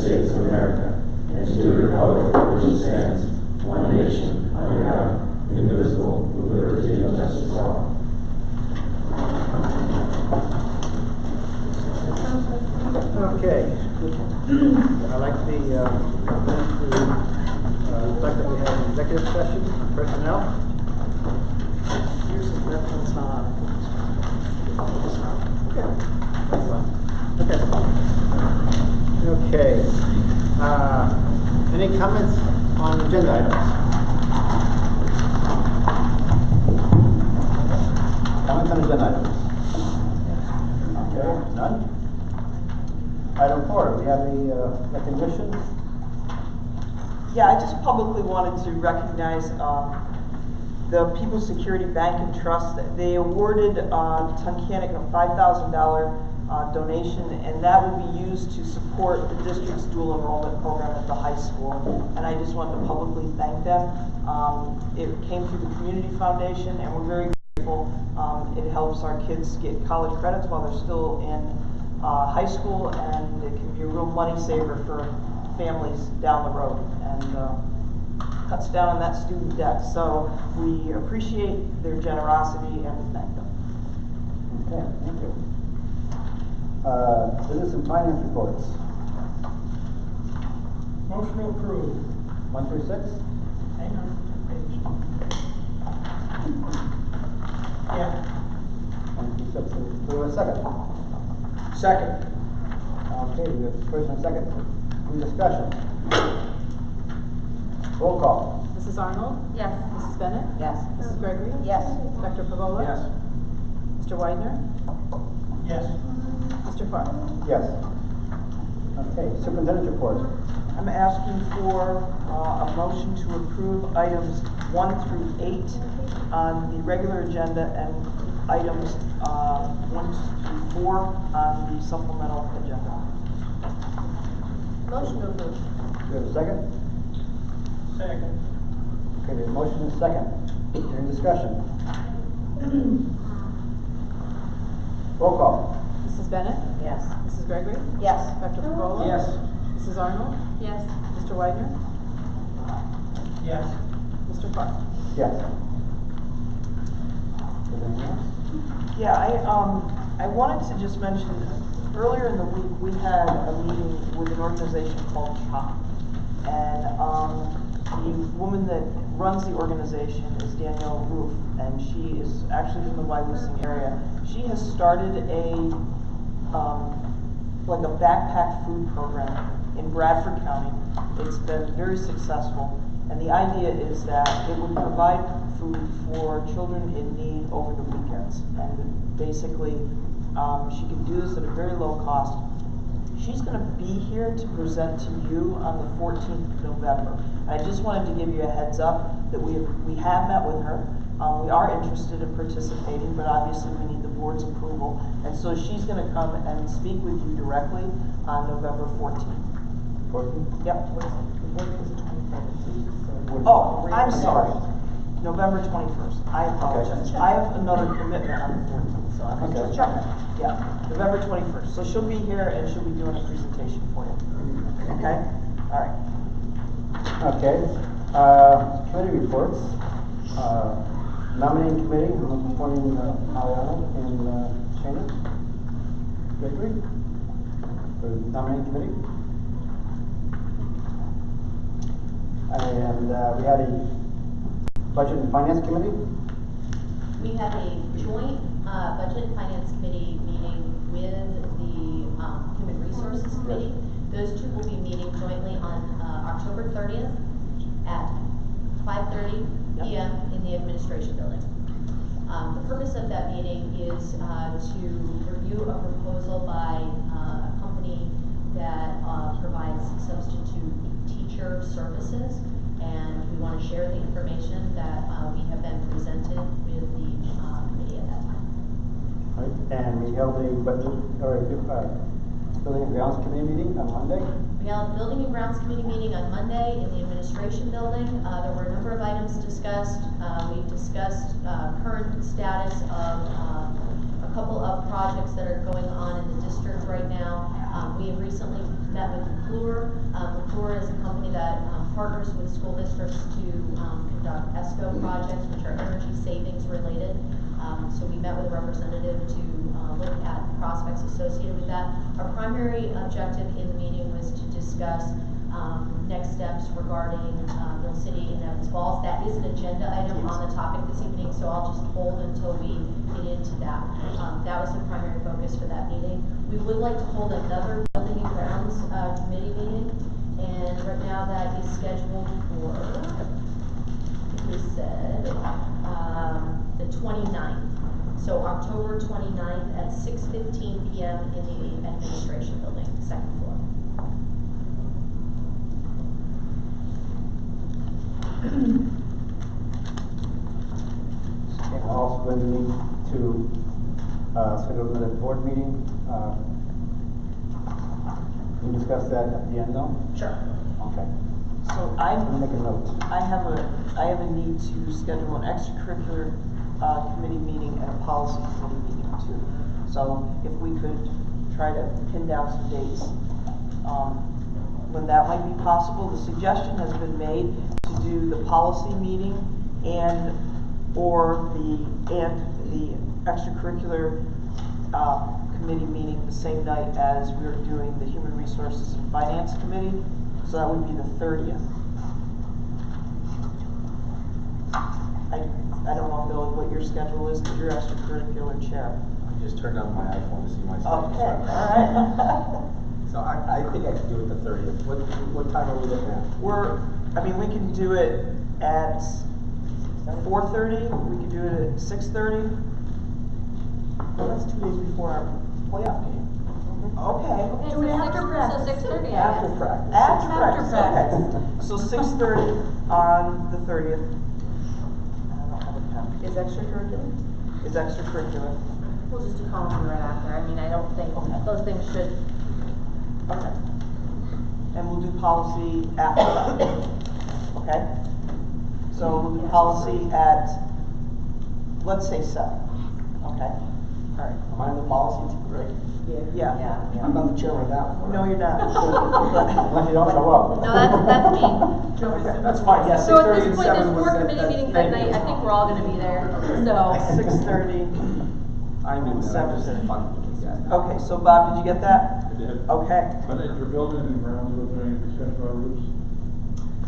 States of America and to the republic for which it stands, one nation, under God, indivisible, with liberty and justice for all. Okay. I'd like to reflect that we have an executive session, personnel. Here's the reference on. Okay. Any comments on agenda items? Comments on agenda items? Okay, none? Item 4, we have a recognition. Yeah, I just publicly wanted to recognize the People's Security Bank and Trust. They awarded Tunkhannock a $5,000 donation, and that will be used to support the district's dual enrollment program at the high school. And I just wanted to publicly thank them. It came through the Community Foundation, and we're very grateful. It helps our kids get college credits while they're still in high school, and it can be a real money saver for families down the road, and cuts down on that student debt. So we appreciate their generosity and we thank them. Okay, thank you. Business and finance reports. Motion to approve. 1 through 6. Hang on. Yeah. 1 through 6. Do we have a second? Second. Okay, we have first and second. Any discussion? Roll call. Mrs. Arnold? Yes. Mrs. Bennett? Yes. Mrs. Gregory? Yes. Dr. Pavola? Yes. Mr. Widener? Yes. Mr. Farr? Yes. Okay, superintendent's report. I'm asking for a motion to approve items 1 through 8 on the regular agenda and items 1 through 4 on the supplemental agenda. Motion to approve. Do we have a second? Second. Okay, we have a motion and a second. Any discussion? Roll call. Mrs. Bennett? Yes. Mrs. Gregory? Yes. Dr. Pavola? Yes. Mrs. Arnold? Yes. Mr. Widener? Yes. Mr. Farr? Yes. Is there anything else? Yeah, I wanted to just mention, earlier in the week we had a meeting with an organization called CHOP, and the woman that runs the organization is Danielle Roof, and she is actually from the Wailusing area. She has started like a backpack food program in Bradford County. It's been very successful, and the idea is that it would provide food for children in need over the weekends, and basically she can do this at a very low cost. She's going to be here to present to you on the 14th of November. I just wanted to give you a heads up that we have met with her. We are interested in participating, but obviously we need the board's approval. And so she's going to come and speak with you directly on November 14th. 14th? Yep. The board is the 23rd. Oh, I'm sorry. November 21st. I apologize. Okay. I have another commitment on the 14th, so I'm Okay. just checking. Yeah, November 21st. So she'll be here and she'll be doing a presentation for you. Okay? All right. Okay. Committee reports. Nominating committee, I'm appointing Ariana and Shana Gregory for the nominating committee. And we had a budget and finance committee. We have a joint budget and finance committee meeting with the human resources committee. Those two will be meeting jointly on October 30th at 5:30 p.m. in the administration building. The purpose of that meeting is to review a proposal by a company that provides substitute teacher services, and we want to share the information that we have been presented with the committee at that time. Right. And we held a budget or building and grounds committee meeting on Monday. We held a building and grounds committee meeting on Monday in the administration building. There were a number of items discussed. We discussed current status of a couple of projects that are going on in the district right now. We have recently met with McClure. McClure is a company that partners with school districts to conduct ESCO projects, which are energy savings related. So we met with a representative to look at prospects associated with that. Our primary objective in the meeting was to discuss next steps regarding Mill City and Evans Falls. That is an agenda item on the topic this evening, so I'll just hold until we get into that. That was the primary focus for that meeting. We would like to hold another building and grounds committee meeting, and right now that is scheduled for, I think we said, the 29th. So October 29th at 6:15 p.m. in the administration building, second floor. Okay, we're also going to need to schedule another board meeting. Can you discuss that at the end though? Sure. Okay. So I'm gonna make a note. I have a need to schedule an extracurricular committee meeting and a policy committee meeting too. So if we could try to pin down some dates, when that might be possible. The suggestion has been made to do the policy meeting or the extracurricular committee meeting the same night as we're doing the Human Resources and Finance Committee. So that would be the 30th. I don't know, Bill, what your schedule is, because you're extracurricular chair. I just turned on my iPhone to see my schedule. Okay, all right. So I think I can do it the 30th. What time are we looking at? We can do it at 4:30, we can do it at 6:30. Well, that's 2 days before our playoff game. Okay. Do it after practice. So 6:30. After practice. After After practice, okay. So 6:30 on the 30th. I don't have a pen. Is extracurricular? Is extracurricular. We'll just do policy right after. I don't think those things should. Okay. And we'll do policy after that. Okay? So we'll do policy at, let's say 7. Okay? All right. Am I in the policy team, right? Yeah. I'm not the chairman of that one. No, you're not. Unless you don't show up. No, that's me. Okay, that's fine, yes. So at this point, there's 4 committee meetings that night. I think we're all gonna be there, so. 6:30. I knew that, I just had fun with you guys. Okay, so Bob, did you get that? I did. Okay. But at your building and grounds, was there any discussion about roofs?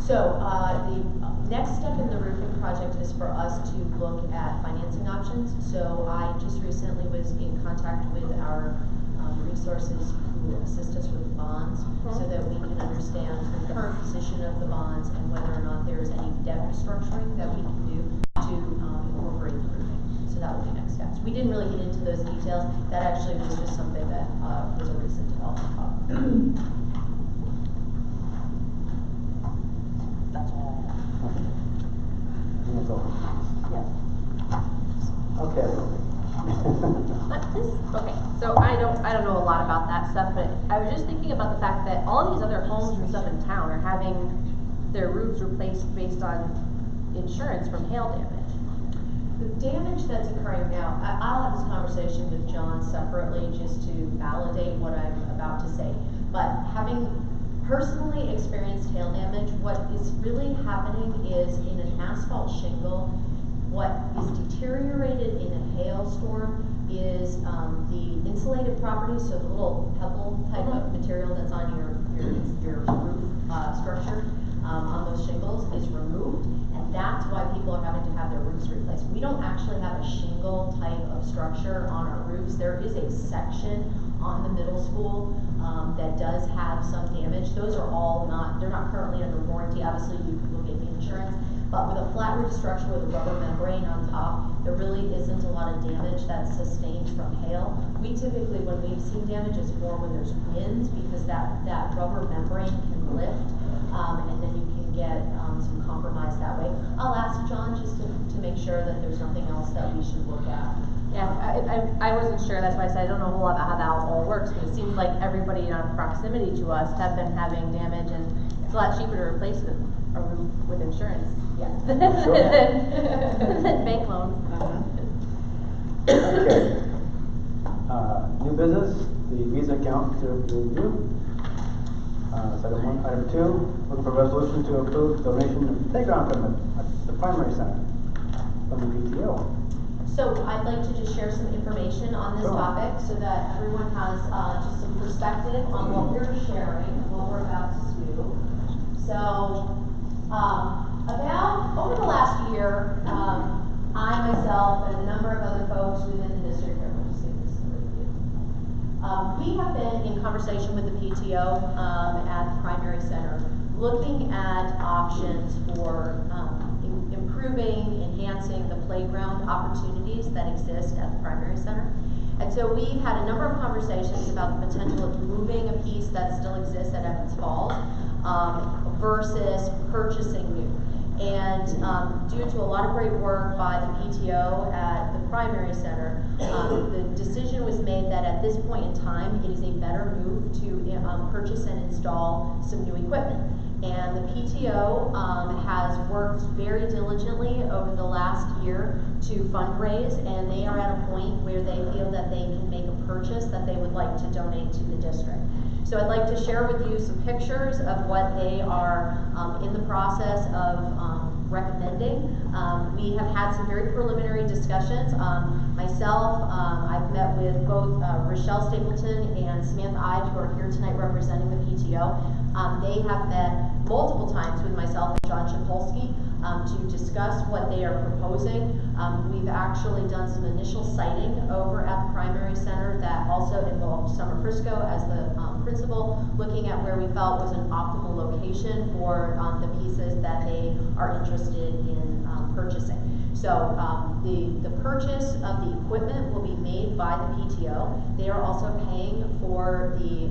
So, the next step in the roofing project is for us to look at financing options. So I just recently was in contact with our resources who assist us with bonds, so that we can understand the current position of the bonds and whether or not there is any debt restructuring that we can do to incorporate the roofing. So that will be next steps. We didn't really get into those details. That actually was just something that was a recent development. That's all. That's all. Yeah. Okay. Okay, so I don't know a lot about that stuff, but I was just thinking about the fact that all these other homes and stuff in town are having their roofs replaced based on insurance from hail damage. The damage that's occurring now, I'll have this conversation with John separately just to validate what I'm about to say. But having personally experienced hail damage, what is really happening is in an asphalt shingle, what is deteriorated in a hailstorm is the insulated property, so the little pebble type of material that's on your roof structure on those shingles is removed, and that's why people are having to have their roofs replaced. We don't actually have a shingle type of structure on our roofs. There is a section on the middle school that does have some damage. Those are all they're not currently under warranty. Obviously, you can look at the insurance. But with a flat roof structure with a rubber membrane on top, there really isn't a lot of damage that's sustained from hail. We typically, when we've seen damage, it's more when there's winds, because that rubber membrane can lift, and then you can get some compromise that way. I'll ask John just to make sure that there's nothing else that we should look at. Yeah, I wasn't sure, that's why I said I don't know a whole lot about how that all works, but it seems like everybody in our proximity to us have been having damage, and it's a lot cheaper to replace a roof with insurance. Yeah. than bank loans. Okay. New business? the Visa account to review. That's item one. Item two, looking for resolution to approve donation of playground equipment at the primary center from the PTO. So I'd like to just share some information on this Sure. topic so that everyone has just some perspective on what we're sharing and what we're about to do. So about over the last year, I myself and a number of other folks within the district, I'm going to say this in review. We have been in conversation with the PTO at the primary center, looking at options for improving, enhancing the playground opportunities that exist at the primary center. And so we've had a number of conversations about the potential of moving a piece that still exists at Evans Falls versus purchasing new. And due to a lot of great work by the PTO at the primary center, the decision was made that at this point in time, it is a better move to purchase and install some new equipment. And the PTO has worked very diligently over the last year to fundraise, and they are at a point where they feel that they can make a purchase that they would like to donate to the district. So I'd like to share with you some pictures of what they are in the process of recommending. We have had some very preliminary discussions. Myself, I've met with both Rochelle Stapleton and Samantha Ives, who are here tonight representing the PTO. They have met multiple times with myself and John Chapolsky to discuss what they are proposing. We've actually done some initial siting over at the primary center that also involved Summer Frisco as the principal, looking at where we felt was an optimal location for the pieces that they are interested in purchasing. So the purchase of the equipment will be made by the PTO. They are also paying for the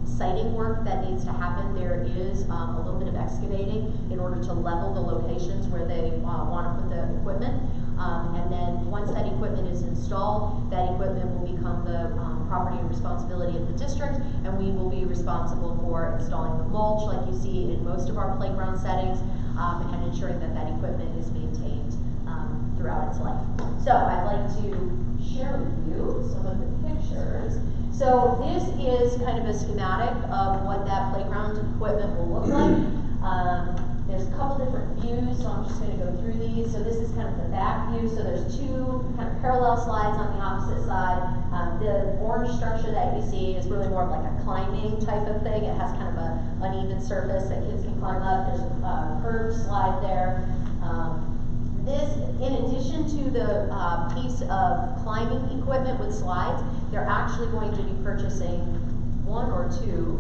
siting work that needs to happen. There is a little bit of excavating in order to level the locations where they want to put the equipment. And then once that equipment is installed, that equipment will become the property and responsibility of the district, and we will be responsible for installing the mulch like you see in most of our playground settings, and ensuring that that equipment is maintained throughout its life. So I'd like to share with you some of the pictures. So this is kind of a schematic of what that playground equipment will look like. There's a couple different views, so I'm just going to go through these. So this is kind of the back view. So there's two kind of parallel slides on the opposite side. The orange structure that you see is really more of like a climbing type of thing. It has kind of an uneven surface that kids can climb up. There's a curved slide there. This, in addition to the piece of climbing equipment with slides, they're actually going to be purchasing one or two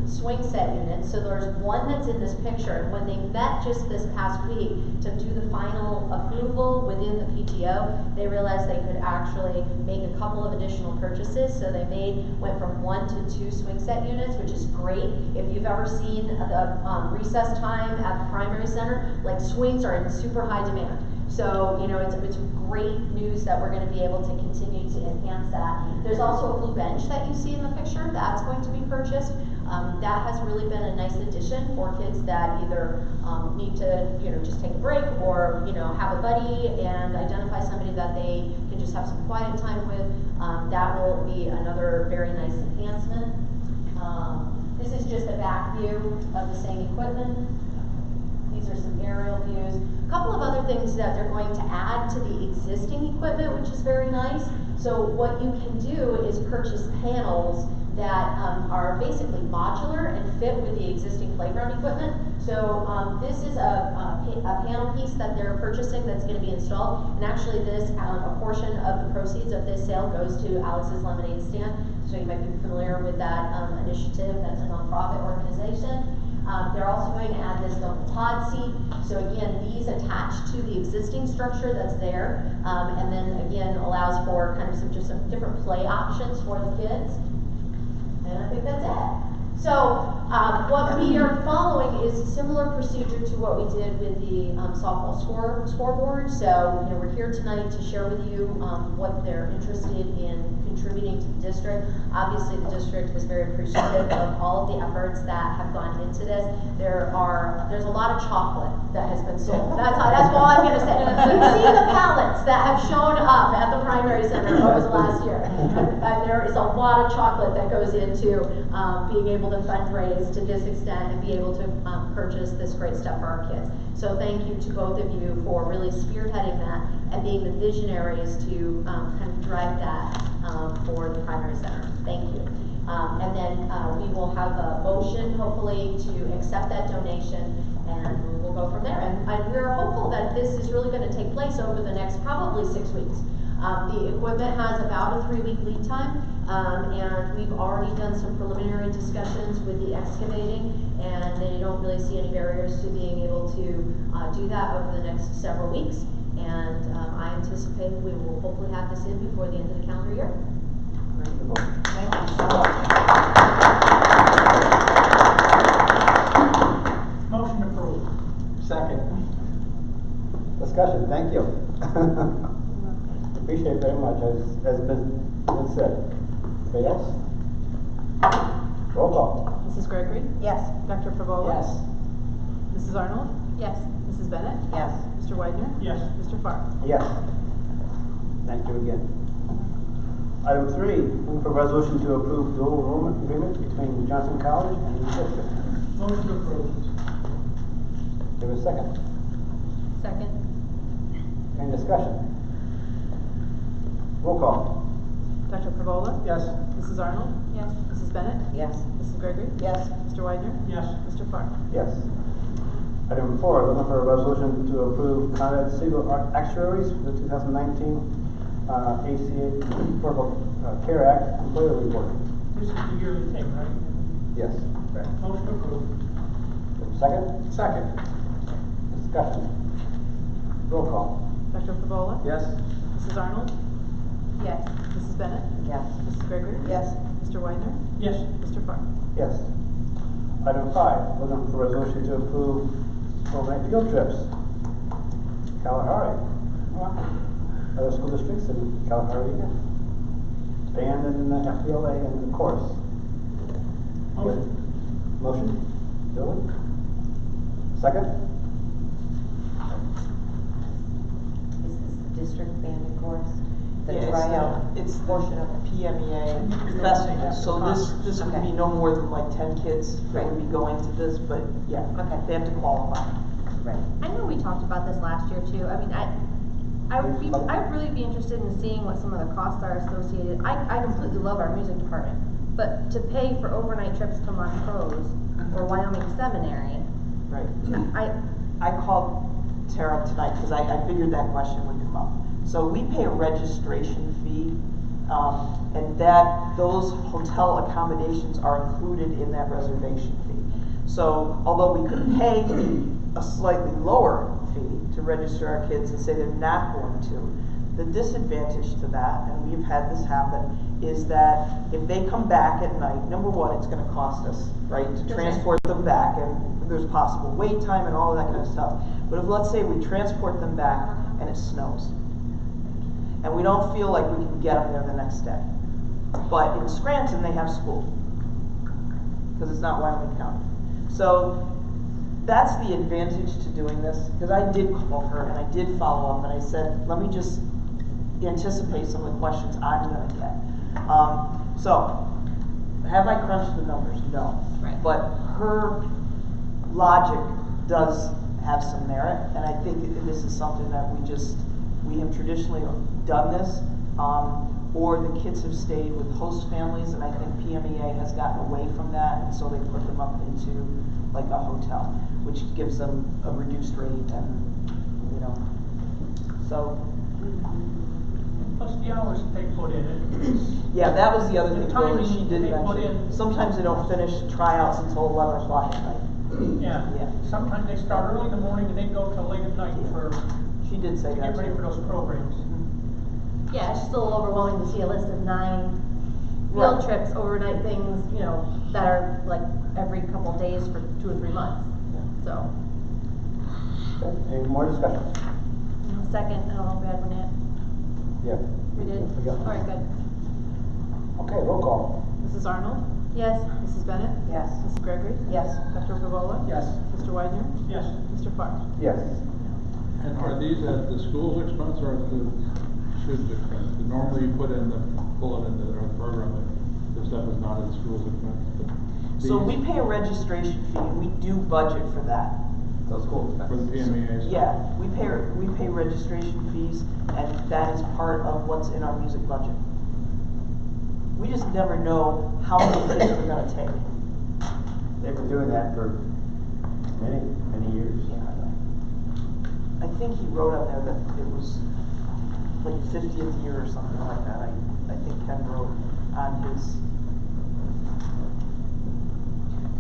swing set units. So there's one that's in this picture, and when they met just this past week to do the final approval within the PTO, they realized they could actually make a couple of additional purchases. So they went from 1 to 2 swing set units, which is great. If you've ever seen the recess time at the primary center, like swings are in super high demand. So, you know, it's great news that we're going to be able to continue to enhance that. There's also a blue bench that you see in the picture. That's going to be purchased. That has really been a nice addition for kids that either need to, you know, just take a break or, you know, have a buddy and identify somebody that they can just have some quiet time with. That will be another very nice enhancement. This is just a back view of the same equipment. These are some aerial views. A couple of other things that they're going to add to the existing equipment, which is very nice. So what you can do is purchase panels that are basically modular and fit with the existing playground equipment. So this is a panel piece that they're purchasing that's going to be installed. And actually this, a portion of the proceeds of this sale goes to Alex's Lemonade Stand. So you might be familiar with that initiative. That's a nonprofit organization. They're also going to add this double pod seat. So again, these attach to the existing structure that's there, and then again allows for kind of some different play options for the kids. And I think that's it. So What we are following is a similar procedure to what we did with the softball scoreboard. So, you know, we're here tonight to share with you what they're interested in contributing to the district. Obviously, the district is very appreciative of all of the efforts that have gone into this. There's a lot of chocolate that has been sold. That's all I'm going to say. You've seen the pallets that have shown up at the primary center over the last year. There is a lot of chocolate that goes into being able to fundraise to this extent and be able to purchase this great stuff for our kids. So thank you to both of you for really spearheading that and being the visionaries to kind of drive that for the primary center. Thank you. And then we will have a motion, hopefully, to accept that donation, and we'll go from there. And we're hopeful that this is really going to take place over the next probably 6 weeks. The equipment has about a 3-week lead time, and we've already done some preliminary discussions with the excavating, and they don't really see any barriers to being able to do that over the next several weeks. And I anticipate we will hopefully have this in before the end of the calendar year. Thank you so much. Motion approved. Second. Discussion, thank you. Appreciate it very much, as been said. Anybody else? Roll call. Mrs. Gregory? Yes. Dr. Favola? Yes. Mrs. Arnold? Yes. Mrs. Bennett? Yes. Mr. Widener? Yes. Mr. Farr? Yes. Thank you again. Item 3, move for resolution to approve dual enrollment agreement between Johnson College and the district. Motion approved. Give a second. Second. Any discussion? Roll call. Dr. Favola? Yes. Mrs. Arnold? Yes. Mrs. Bennett? Yes. Mrs. Gregory? Yes. Mr. Widener? Yes. Mr. Farr? Yes. Item 4, looking for a resolution to approve Conrad Siegel Actuaries for the 2019 ACA Affordable Care Act Employer Report. This is the yearly thing, right? Yes. Correct. Motion approved. Second? Second. Discussion. Roll call. Dr. Favola? Yes. Mrs. Arnold? Yes. Mrs. Bennett? Yes. Mrs. Gregory? Yes. Mr. Widener? Yes. Mr. Farr? Yes. Item 5, looking for resolution to approve overnight field trips. Kalahari. Other school districts in Kalahari again. Band and FBLA and the chorus. Motion. Motion? Billy? Second? Is this the district band and chorus? The Yeah, tryout? it's the portion of the PMEA festival, so this would be no more than like 10 kids that would be going to this, but yeah, Okay. they have to qualify. Right. I know we talked about this last year too. I mean, I'd really be interested in seeing what some of the costs are associated. I completely love our music department, but to pay for overnight trips to Montrose or Wyoming Seminary, Right. I I called Tara tonight because I figured that question would come up. So we pay a registration fee, and those hotel accommodations are included in that reservation fee. So although we could pay a slightly lower fee to register our kids and say they're not going to, the disadvantage to that, and we've had this happen, is that if they come back at night, number one, it's going to cost us, right, to transport them back, and there's possible wait time and all of that kind of stuff. But if, let's say, we transport them back and it snows, and we don't feel like we can get them there the next day. But in Scranton, they have school, because it's not Wyoming County. So that's the advantage to doing this, because I did call her and I did follow up, and I said, let me just anticipate some of the questions I'm going to get. So, have I crunched the numbers? No. Right. But her logic does have some merit, and I think this is something that we have traditionally done this, or the kids have stayed with host families, and I think PMEA has gotten away from that, and so they put them up into like a hotel, which gives them a reduced rate, and so. Plus the hours they put in it. Yeah, that was the other The thing timing she did they put mention. in. Sometimes they don't finish tryouts until 11 o'clock at night. Yeah. Yeah. Sometimes they start early in the morning and they go till late at night to She did say that. get ready for those programs. yeah, it's just a little overwhelming to see a list of 9 field Right. trips, overnight things, you know, that are like every couple of days for 2 or 3 months. So, Okay, any more discussion? second, I don't know if we had one yet. Yeah. We did? We got one. Alright, good. Okay, roll call. Mrs. Arnold? Yes. Mrs. Bennett? Yes. Mrs. Gregory? Yes. Dr. Gavola? Yes. Mr. Weidner? Yes. Mr. Farr? Yes. And are these at the school's expense or at the student's expense? Normally you put in the bullet in the program that this stuff is not at the school's expense. but So these- we pay a registration fee, and we do budget for that. Those schools. For the PMEA stuff? Yeah, we pay registration fees, and that is part of what's in our music budget. We just never know how many kids we're gonna take. They've been doing that for many, many years. I think he wrote on there that it was like 50th year or something like that. I think Ken wrote on his.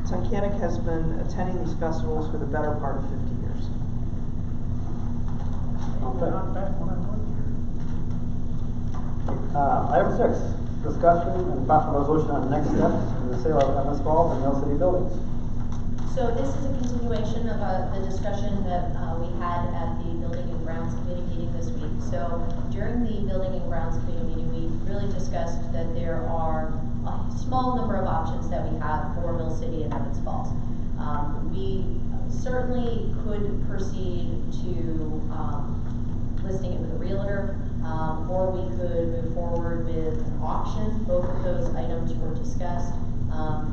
Tunkhannock has been attending these festivals for the better part of 50 years. Okay. Not back when I worked here. Item 6, discussion and possible resolution on next steps in the sale of MS Ball and Mill City buildings. So this is a continuation of the discussion that we had at the Building and Grounds Committee meeting this week. So during the Building and Grounds Committee meeting, we really discussed that there are a small number of options that we have for Mill City and Evans Falls. We certainly could proceed to listing it with a realtor, or we could move forward with an auction. Both of those items were discussed.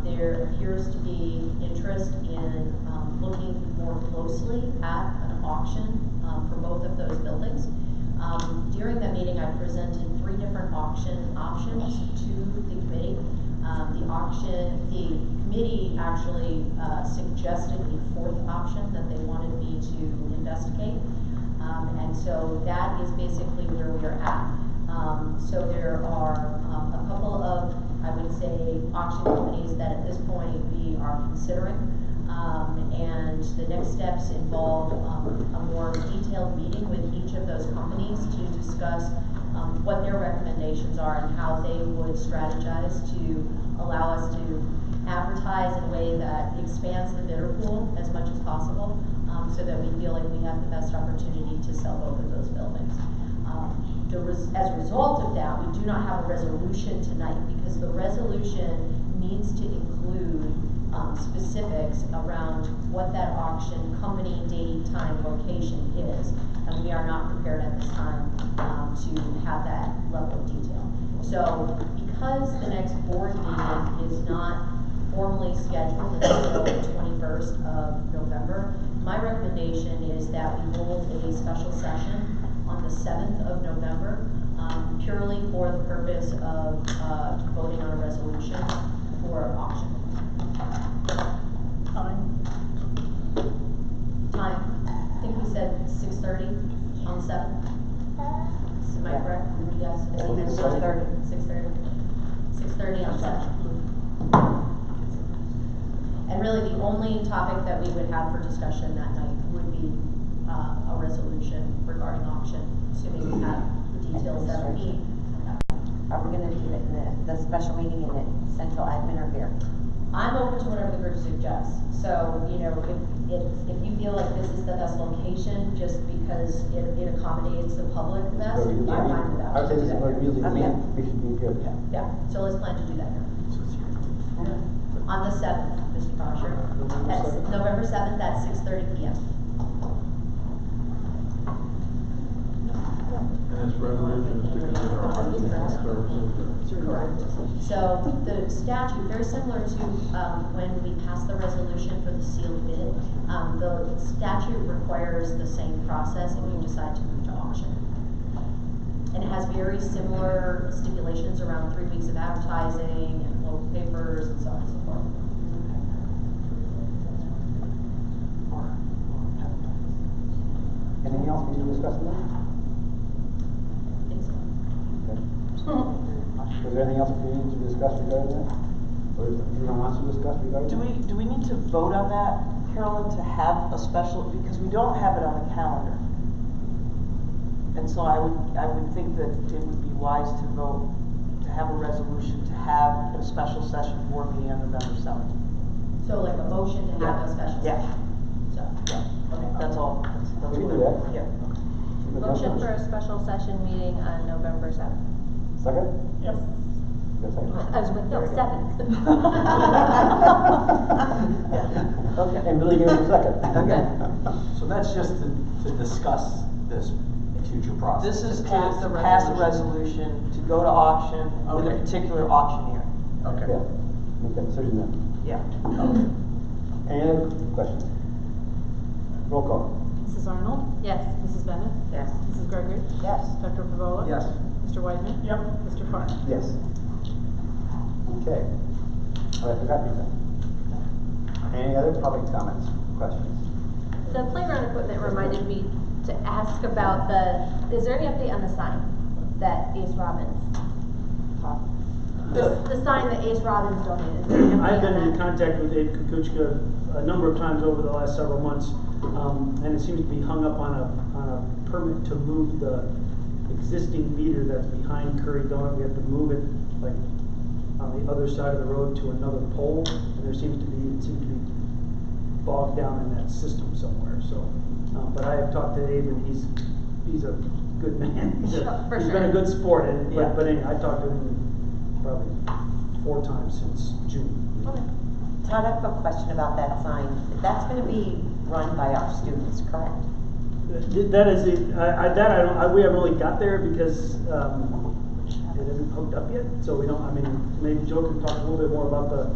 There appears to be interest in looking more closely at an auction for both of those buildings. During that meeting, I presented 3 different auction options to the committee. The committee actually suggested a 4th option that they wanted me to investigate. And so that is basically where we're at. So there are a couple of, I would say, auction companies that at this point we are considering. And the next steps involve a more detailed meeting with each of those companies to discuss what their recommendations are and how they would strategize to allow us to advertise in a way that expands the bidder pool as much as possible, so that we feel like we have the best opportunity to sell both of those buildings. As a result of that, we do not have a resolution tonight because the resolution needs to include specifics around what that auction company, date, time, location is, and we are not prepared at this time to have that level of detail. So because the next board meeting is not formally scheduled until the 21st of November, my recommendation is that we hold a special session on the 7th of November, purely for the purpose of voting on a resolution for auction. Time, I think we said 6:30 on the 7th. Am I correct? Yes. I think it's 6:30. 6:30. 6:30 on the 7th. And really, the only topic that we would have for discussion that night would be a resolution regarding auction, assuming we have the details that we need. Are we gonna do it in the special meeting in the central admin or here? I'm open to whatever the group suggests. So, you know, if you feel like this is the best location, just because it accommodates the public the best, I'm fine with that. I would say this is where we usually Okay. meet, we should be here. Yeah, so let's plan to do that now. On the 7th, Mr. Bosher. That's November 7th at 6:30 PM. And this resolution is to consider our services. Correct. So the statute, very similar to when we passed the resolution for the sealed bid, the statute requires the same process if you decide to move to auction. And it has very similar stipulations around 3 weeks of advertising and local papers and so on and so forth. Anything else we need to discuss tonight? I think so. Okay. Is there anything else we need to discuss regarding that? Or is anyone wants to discuss regarding that? Do we need to vote on that, Carolyn, to have a special, because we don't have it on the calendar? And so I would think that it would be wise to vote, to have a resolution, to have a special session board meeting on November 7th. So like a motion to have a special Yeah. session? So, okay. That's all. That's We can what do that. Yeah. Motion for a special session meeting on November 7th. Second? Yep. Yes, second. I was with, no, 7th. Okay, and Billy gave us a second. Okay. So that's just to discuss this future process. This is to pass the pass a resolution to go to auction with a Okay. particular auctioneer. Okay. Yeah, make that decision then. Yeah. Okay. Any other questions? Roll call. Mrs. Arnold? Yes. Mrs. Bennett? Yes. Mrs. Gregory? Yes. Dr. Pavola? Yes. Mr. Weidman? Yep. Mr. Farner? Yes. Okay. Oh, I forgot you. Any other public comments, questions? The playground equipment reminded me to ask about is there any update on the sign that Ace Robbins? The sign that Ace Robbins donated, is there any update I've been on in that? contact with Dave Kukuchka a number of times over the last several months, and it seems to be hung up on a permit to move the existing meter that's behind Curry Donut. We have to move it like on the other side of the road to another pole, and it seems to be bogged down in that system somewhere. So, but I have talked to Dave, and he's a good man. He's For been sure. a good sport, and Yeah. but anyway, I talked to him probably 4 times since June. Okay. Todd, I have a question about that sign. That's gonna be run by our students, correct? That is it. We haven't really got there because it isn't hooked up yet. So we don't. I mean, maybe Joe can talk a little bit more about the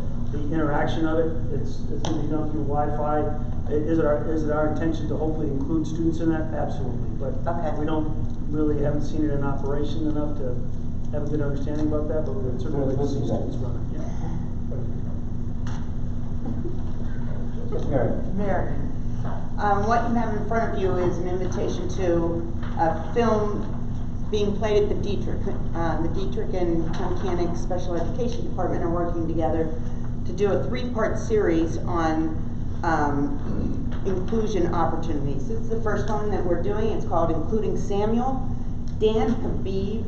interaction of it. It's going to be done through Wi-Fi. Is it our intention to hopefully include students in that? Absolutely. But Okay. we haven't seen it in operation enough to have a good understanding about that. But we would certainly like to see students run it. Yeah. Yes, Mary. Mary, what you have in front of you is an invitation to a film being played at the Dietrich. The Dietrich and Tunkhannock Special Education Department are working together to do a 3-part series on inclusion opportunities. This is the first one that we're doing. It's called Including Samuel. Dan Habib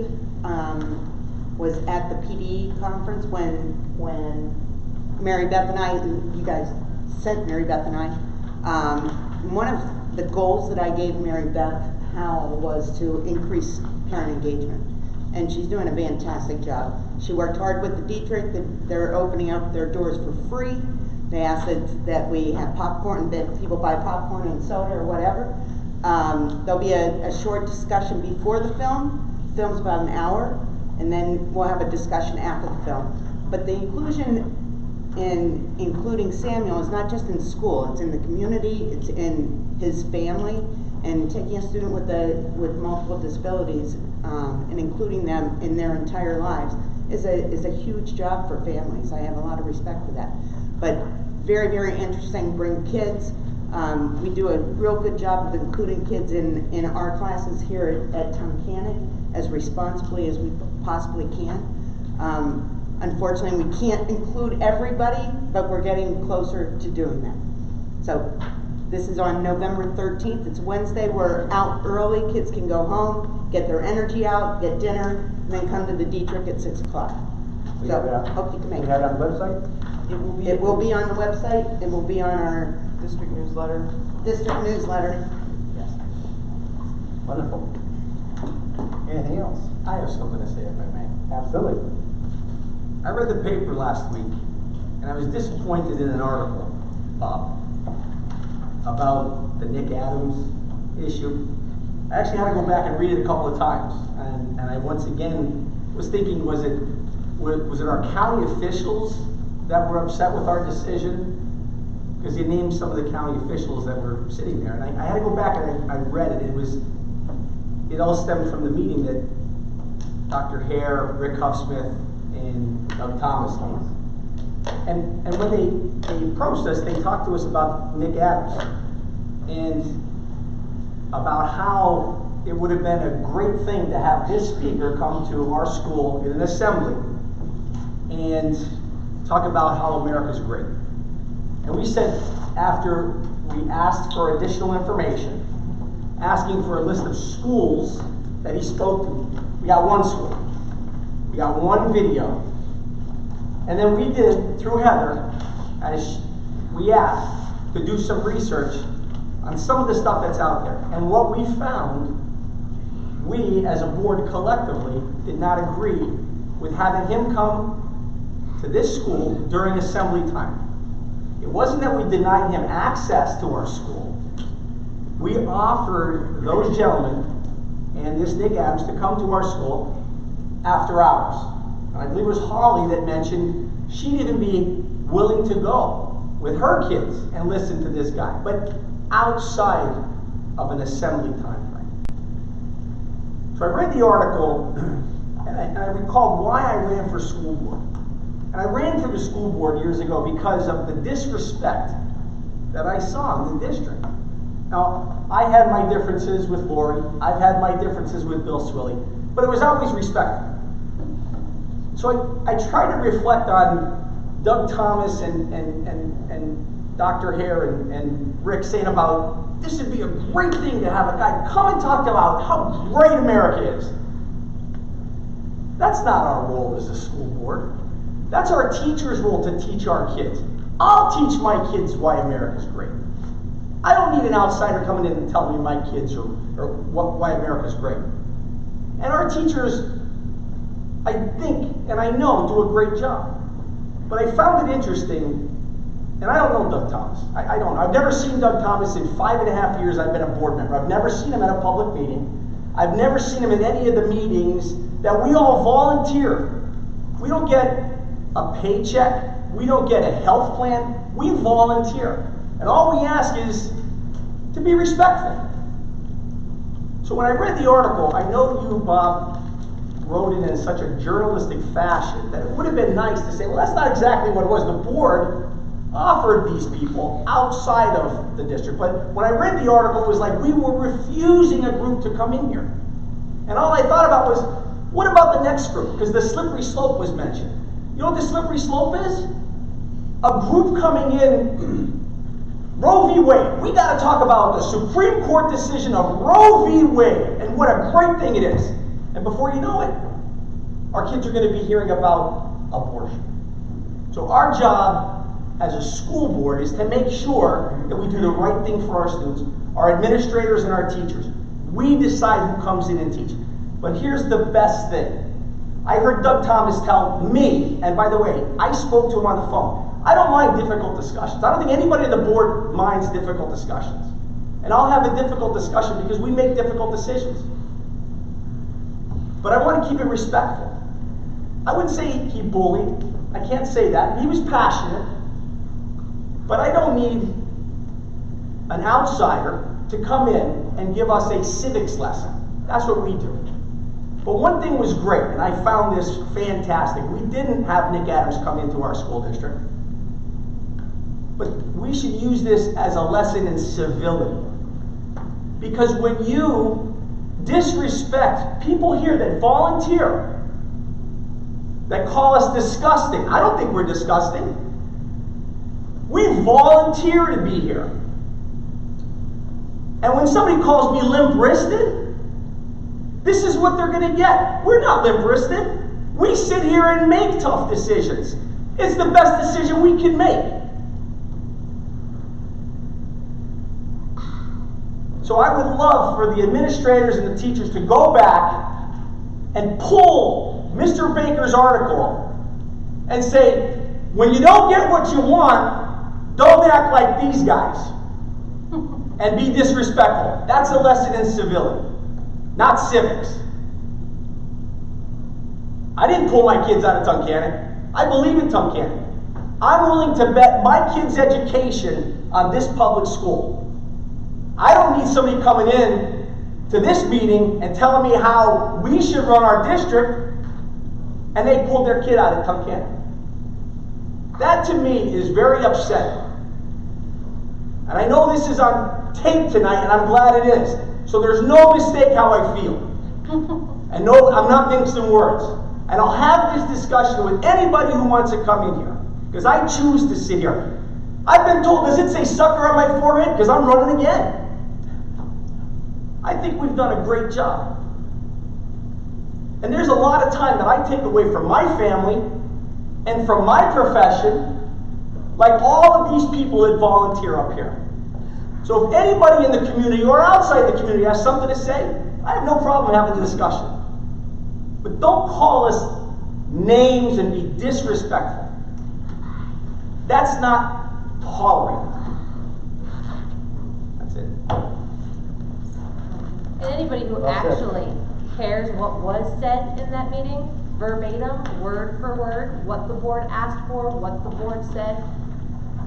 was at the PDE conference when Mary Beth and I, you guys sent Mary Beth and I. One of the goals that I gave Mary Beth Howell was to increase parent engagement, and she's doing a fantastic job. She worked hard with the Dietrich. They're opening up their doors for free. They asked that we have popcorn, that people buy popcorn and soda or whatever. There'll be a short discussion before the film. The film's about an hour, and then we'll have a discussion after the film. But the inclusion in Including Samuel is not just in school, it's in the community, it's in his family, and taking a student with multiple disabilities and including them in their entire lives is a huge job for families. I have a lot of respect for that. But very, very interesting. Bring kids. We do a real good job of including kids in our classes here at Tunkhannock as responsibly as we possibly can. Unfortunately, we can't include everybody, but we're getting closer to doing that. So this is on November 13th. It's Wednesday. We're out early. Kids can go home, get their energy out, get dinner, and then come to the Dietrich at 6 o'clock. So hope you can make We it. have it on the website? It will be on the website. It will be on our District newsletter. district newsletter. Yes. Wonderful. Anything else? I have something to say if I may. Absolutely. I read the paper last week, and I was disappointed in an article, Bob, about the Nick Adams issue. I actually had to go back and read it a couple of times, and I once again was thinking, was it our county officials that were upset with our decision? Because you named some of the county officials that were sitting there, and I had to go back and I read it. It all stemmed from the meeting that Dr. Hare, Rick Huffsmith, and Doug Thomas came. And when they approached us, they talked to us about Nick Adams and about how it would have been a great thing to have this speaker come to our school in an assembly and talk about how America's great. And we said, after we asked for additional information, asking for a list of schools that he spoke to, we got one school. We got one video And then we did, through Heather, as we asked, to do some research on some of the stuff that's out there. And what we found, we as a board collectively did not agree with having him come to this school during assembly time. It wasn't that we denied him access to our school. We offered those gentlemen and this Nick Adams to come to our school after hours. And I believe it was Holly that mentioned she'd even be willing to go with her kids and listen to this guy, but outside of an assembly time frame. So I read the article, and I recalled why I ran for school board. And I ran for the school board years ago because of the disrespect that I saw in the district. Now, I had my differences with Lori, I've had my differences with Bill Swilley, but it was always respectful. So I try to reflect on Doug Thomas and Dr. Hare and Rick saying about this would be a great thing to have a guy come and talk about how great America is. That's not our role as a school board. That's our teacher's role to teach our kids. I'll teach my kids why America's great. I don't need an outsider coming in and telling me my kids why America's great. And our teachers, I think, and I know, do a great job. But I found it interesting, and I don't know Doug Thomas. I don't. I've never seen Doug Thomas in 5.5 years I've been a board member. I've never seen him at a public meeting. I've never seen him in any of the meetings that we all volunteer. We don't get a paycheck. We don't get a health plan. We volunteer. And all we ask is to be respectful. So when I read the article, I know you, Bob, wrote it in such a journalistic fashion that it would have been nice to say, well, that's not exactly what it was. The board offered these people outside of the district. But when I read the article, it was like we were refusing a group to come in here. And all I thought about was, what about the next group? Because the slippery slope was mentioned. You know what the slippery slope is? A group coming in, Roe v. Wade. We got to talk about the Supreme Court decision of Roe v. Wade and what a great thing it is. And before you know it, our kids are going to be hearing about abortion. So our job as a school board is to make sure that we do the right thing for our students, our administrators and our teachers. We decide who comes in and teaches. But here's the best thing. I heard Doug Thomas tell me, and by the way, I spoke to him on the phone. I don't mind difficult discussions. I don't think anybody on the board minds difficult discussions. And I'll have a difficult discussion because we make difficult decisions. But I want to keep it respectful. I wouldn't say he bullied. I can't say that. He was passionate. But I don't need an outsider to come in and give us a civics lesson. That's what we do. But one thing was great, and I found this fantastic. We didn't have Nick Adams come into our school district. But we should use this as a lesson in civility. Because when you disrespect people here that volunteer, that call us disgusting. I don't think we're disgusting. We volunteer to be here. And when somebody calls me limp-wristed, this is what they're going to get. We're not limp-wristed. We sit here and make tough decisions. It's the best decision we can make. So I would love for the administrators and the teachers to go back and pull Mr. Baker's article and say, when you don't get what you want, don't act like these guys and be disrespectful. That's a lesson in civility, not civics. I didn't pull my kids out of Tunkhannock. I believe in Tunkhannock. I'm willing to bet my kids' education on this public school. I don't need somebody coming in to this meeting and telling me how we should run our district, and they pulled their kid out of Tunkhannock. That to me is very upsetting. And I know this is on tape tonight, and I'm glad it is. So there's no mistake how I feel. And no, I'm not mincing words. And I'll have this discussion with anybody who wants to come in here, because I choose to sit here. I've been told, does it say sucker on my forehead? Because I'm running again. I think we've done a great job. And there's a lot of time that I take away from my family and from my profession, like all of these people that volunteer up here. So if anybody in the community or outside the community has something to say, I have no problem having the discussion. But don't call us names and be disrespectful. That's not tolerated. That's it. And anybody who Well said. actually cares what was said in that meeting, verbatim, word for word, what the board asked for, what the board said,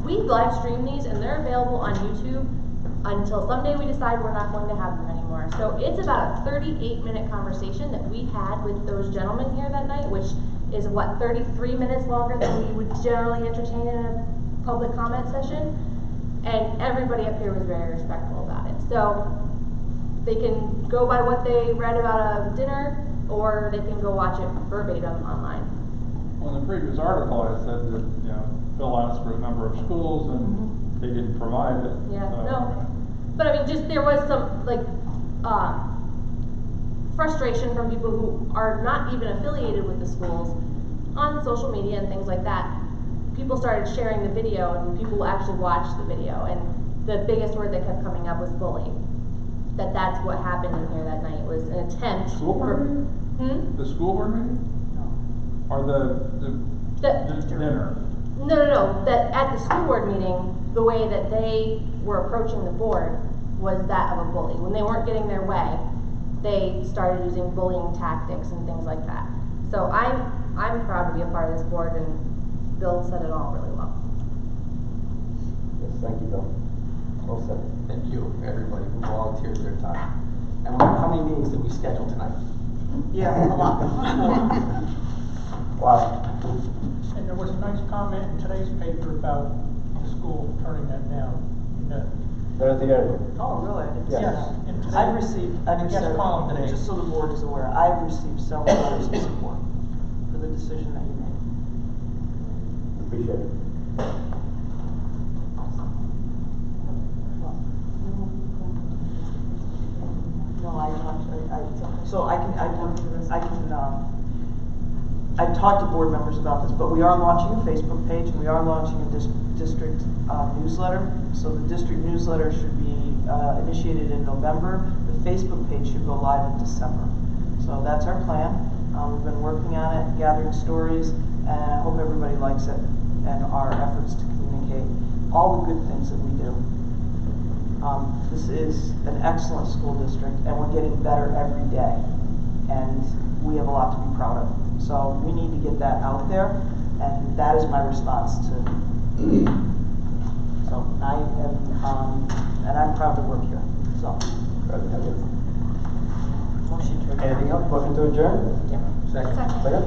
we live stream these and they're available on YouTube until someday we decide we're not going to have them anymore. So it's about a 38-minute conversation that we had with those gentlemen here that night, which is what, 33 minutes longer than we would generally entertain in a public comment session. And everybody up here was very respectful about it. So they can go by what they read about a dinner, or they can go watch it verbatim online. Well, in the previous article, I said that, Phil asked for a number of schools and they didn't provide it. Yeah, So, no. But I mean, just there was some frustration from people who are not even affiliated with the schools on social media and things like that. People started sharing the video and people actually watched the video, and the biggest word that kept coming up was bullying. That's what happened in here that night. It was an attempt. School board meeting? The school board meeting? Or the dinner? No. That at the school board meeting, the way that they were approaching the board was that of a bully. When they weren't getting their way, they started using bullying tactics and things like that. So I'm proud to be a part of this board, and Bill said it all really well. Yes, thank you, Bill. Well said. Thank you, everybody who volunteered their time. And how many meetings did we schedule tonight? Yeah, a lot. Wow. And there was a nice comment in today's paper about the school turning that down. They're at the end. Oh, really? I didn't see Yes. that. In today's- I've received, Yes, column today. just so the board is aware, I've received several letters of support for the decision that you made. Appreciate it. No, I talked to board members about this, but we are launching a Facebook page and we are launching a district newsletter. So the district newsletter should be initiated in November. The Facebook page should go live in December. So that's our plan. We've been working on it, gathering stories, and I hope everybody likes it and our efforts to communicate all the good things that we do. This is an excellent school district, and we're getting better every day, and we have a lot to be proud of. So we need to get that out there, and that is my response to. So I am, and I'm proud to work here. So. Glad to have you. Motion to adjourn. Anything else? Motion to adjourn? Yeah. Second. Second?